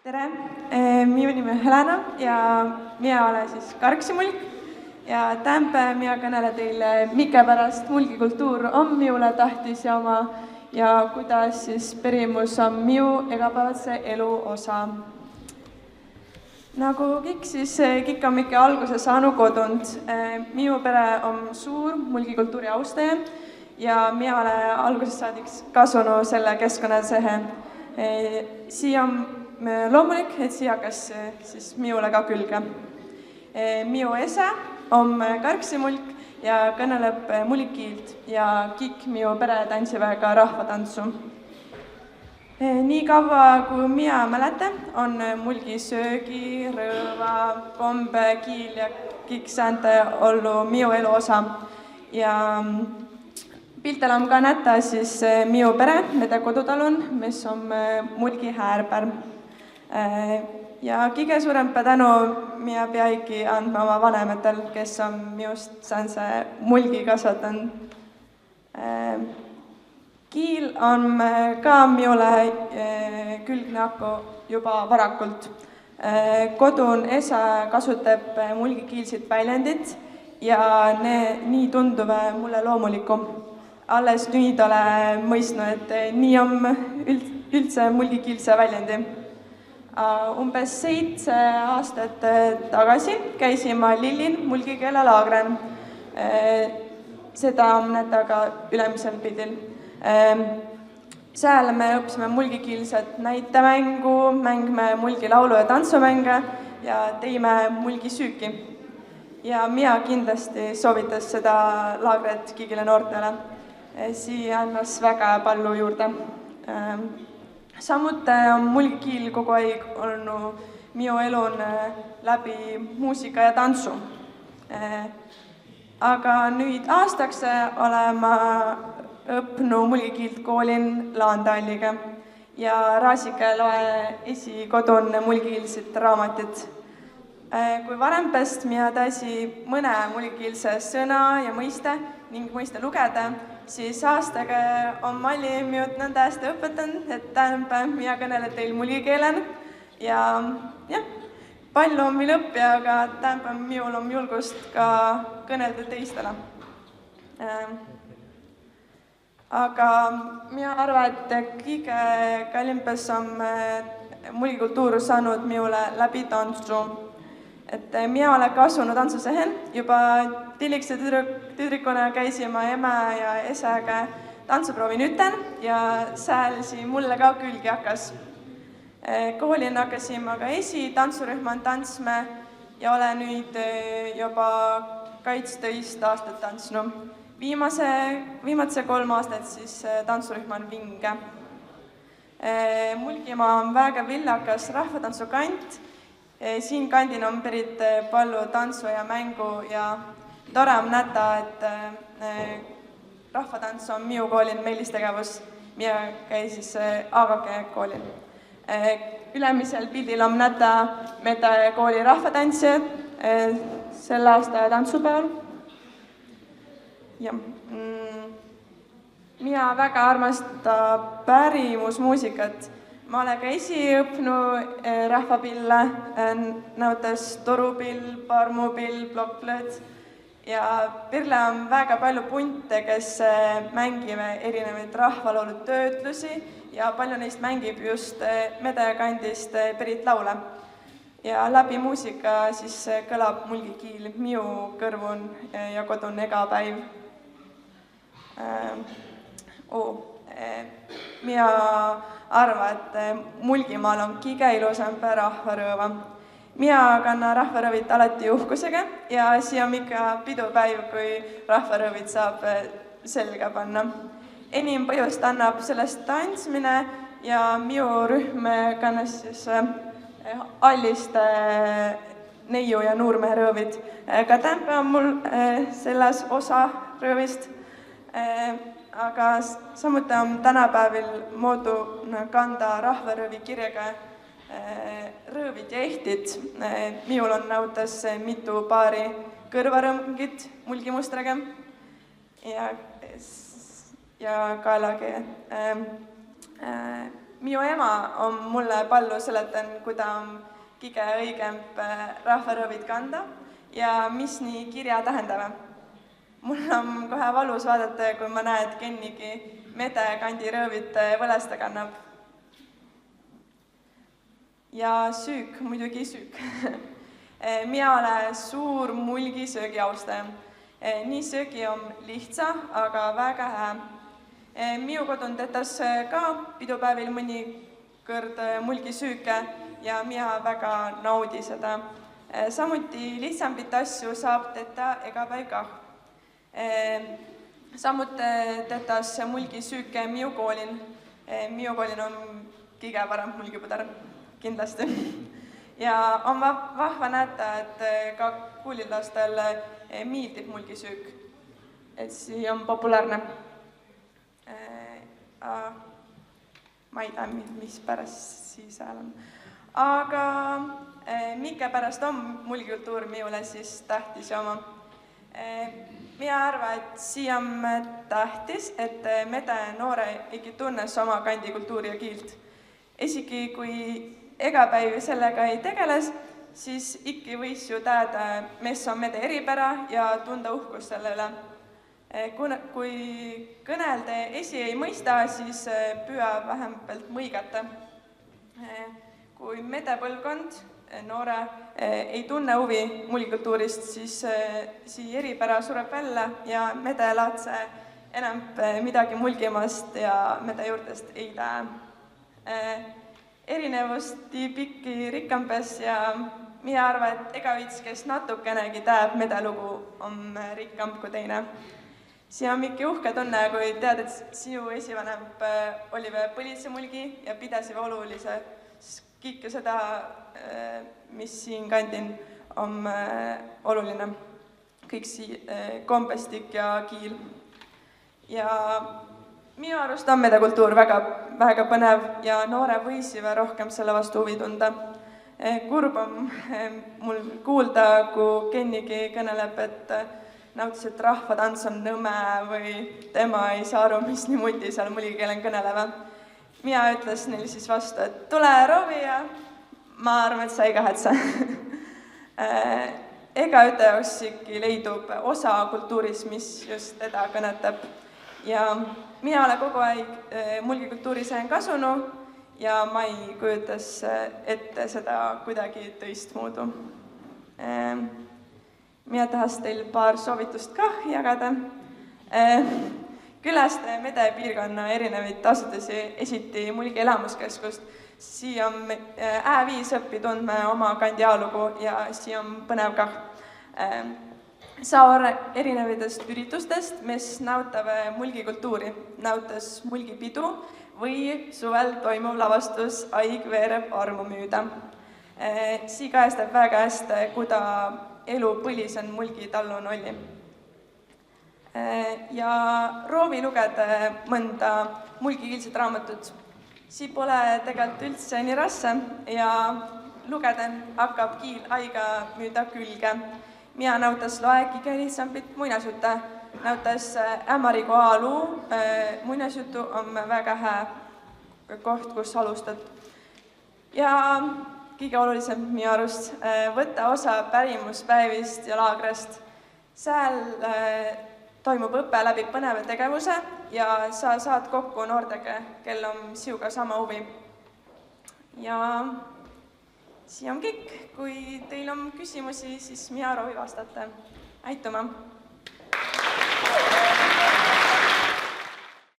Tere, minu nimi on Helena ja mina olen siis Karksimulk ja tämpe mina kõnele teile, mikä pärast mulgikultuur on minule tähtis ja kuidas siis perimus on minu igapäevase elu osa. Nagu kõik, siis kõik on ikka alguse saanud kodunt. Minu pere on suur mulgikultuuri austaja ja mina olen algusest saadiks kasvanud selle keskkonna sehe. Siia on loomulik, et siia hakkas siis minule ka külge. Minu esa on Karksimulk ja kõneleb mulgikiilt ja kõik minu pere tantsivad ka rahvatantsu. Nii kaua, kui mina mäletan, on mulgi söögi, rõõva, kombe, kiil ja kõik säänte olnud minu elu osa. Ja piltel on ka näta siis minu pere, mida kodutalun, mis on mulgi häärpär. Ja kõige suurem tänu mina peaigi andma oma vanematel, kes on minust säänse mulgi kasvatanud. Kiil on ka minule külgne hakku juba varakult. Kodun esa kasutab mulgikiilsid väljendit ja nii tunduvad mulle loomuliku. Alles nüüd olen mõistnud, et nii on üldse mulgikiilse väljendi. Umbes 7 aastat tagasi käisin ma Lillin mulgikeele laagren. Seda on nätaga ülemisel pildil. Seal me õppisime mulgikiilset näitemängu, mängime mulgilaulu ja tantsumänge ja teime mulgisüüki. Ja mina kindlasti soovitas seda laagret kõigile noortele. Siia annas väga palju juurde. Samuti on mulgikiil kogu aeg olnud minu elun läbi muusika ja tantsu. Aga nüüd aastaks olen ma õppinud mulgikiilt koolin Laantalliga ja Raasike loe esikodun mulgikiilset raamatit. Kui varempest mina taisi mõne mulgikiilse sõna ja mõiste ning mõiste lugeda, siis aastaga on Malli minut nõnda hästi õpetanud, et tänapäev mina kõnelen teil mulgikeelen ja palju on meil õppija, aga tänapäev minul on julgust ka kõnelda teistele. Aga mina arvan, et kõige kallimpes on mulgikultuur saanud minule läbi tantsu. Et mina olen kasvanud tantsusehen, juba tillikse tüdrikuna käisin ma ema ja esaga tantsuproovin üten ja säälsi mulle ka külgi hakkas. Koolin hakkasin ma ka tantsurühman tantsma ja olen nüüd juba 12 aastat tantsnud. Viimase 3 aastat siis tantsurühman Vinge. Mulgimaa on väga villakas rahvatantsukant. Siin kandin on pärit palju tantsu ja mängu ja tore on näta, et rahvatants on minu koolin meelistegevus. Mina käin siis Aagake koolil. Ülemisel pildil on näta mida kooli rahvatantsijad selle aasta tantsupäeval. Ja. Mina väga armastan pärimusmuusikat. Ma olen ka õppinud rahvapille, näitas torupill, parmupill, plokkplööd. Ja Pirle on väga palju punte, kes mängime erinevaid rahvaloolu töötlusi ja palju neist mängib just medekandist pärit laule. Ja läbi muusika siis kõlab mulgikiil minu kõrvun ja kodun ega päiv. Mina arvan, et Mulgimaal on kõige ilusam rahvarõõva. Mina kannan rahvarõõvit alati uhkusega ja siia on ikka pidupäiv, kui rahvarõõvit saab selga panna. Enim põhjust annab sellest tantsmine ja minu rühm kannas siis allist neiu ja nuurmehe rõõvid. Ka tämpe on mul selles osa rõõvist. Aga samuti on tänapäevil moodu kanda rahvarõõvi kirjaga rõõvid ja ehtid. Minul on näutas mitu paari kõrvarõngid mulgimustraga ja kaelage. Minu ema on mulle palju seletanud, kuida on kõige õigemp rahvarõõvid kanda ja mis nii kirja tähendab. Mul on kohe valus vaadata, kui ma näen, et kennigi mede kandi rõõvid võlesta kannab. Ja süük, muidugi süük. Mina olen suur mulgisöögi austaja. Nii söögi on lihtsa, aga väga hää. Minu kodun tetas ka pidupäevil mõnikord mulgisüüke ja mina väga naudi seda. Samuti lihtsambit asju saab teta ega päev kah. Samuti tetas mulgisüüke minu koolin. Minu koolin on kõige parem mulgipudar, kindlasti. Ja on vahva näeta, et ka kuulilastel meeldib mulgisüük. Et see on populaarne. Ma ei tea, mis pärast siis hääl on. Aga mikä pärast on mulgikultuur minule siis tähtis oma? Mina arvan, et siia on tähtis, et mede noore ikka tunnes oma kandi kultuuri ja kiilt. Esigi kui ega päiv sellega ei tegeles, siis ikka võis ju teada, mis on mede eripära ja tunda uhkus selle üle. Kui kõnelde esi ei mõista, siis püüa vähempelt mõigata. Kui medepõlvkond noore ei tunne huvi mulgikultuurist, siis eripära sureb välja ja mede laadse enam midagi mulgimast ja mede juurdest ei tea. Erinevusti pikki rikkambes ja mina arvan, et ega vits, kes natukenegi teab medelugu, on rikkam kui teine. Siin on mingi uhke tunne, kui tead, et sinu esivanem oli põlitsemulgi ja pidasi olulise. Kõik seda, mis siin kandin, on oluline. Kõik kombestik ja kiil. Ja minu arust on medekultuur väga põnev ja noore võisiva rohkem selle vastu huvi tunda. Kurb on mul kuulda, kui kennigi kõneleb, et nautis, et rahvatants on nõme või tema ei saa aru, mis niimoodi seal mulgikeelen kõneleva. Mina ütles neil siis vastu, et tule roovi ja ma arvan, et sa ei kahetse. Ega üte jaoks leidub osa kultuuris, mis just teda kõnetab. Ja mina olen kogu aeg mulgikultuuris kasunu ja ma ei kujutas ette seda kuidagi tõistmuudu. Mina tahaks teil paar soovitust kah jagada. Külaste mede piirkonna erinevaid asutusi esiti mulgi elamuskeskust. Siia on viis õppi tundme oma kandi ajalugu ja siia on põnev kah. Saa erinevatest üritustest, mis näutavad mulgikultuuri, näutas mulgipidu või suvel toimuv lavastus Aig veereb armu müüda. Sii kajastab väga hästi, kuida elu põlisen mulgi tallun oli. Ja roovi lugeda mõnda mulgikiilset raamatut. Sii pole tegelikult üldse nii rasse ja lugeda hakkab kiil aiga müüda külge. Mina näutas loe kõige lihtsambit muinasjutte. Näutas Ämmarigu aaluu. Muinasjutu on väga hää koht, kus alustad. Ja kõige olulisem minu arust, võtta osa pärimuspäevist ja laagrest. Seal toimub õppe läbi põneva tegevuse ja sa saad kokku noortega, kel on siuga sama huvi. Ja siia on kõik. Kui teil on küsimusi, siis mina roovi vastata. Aituma!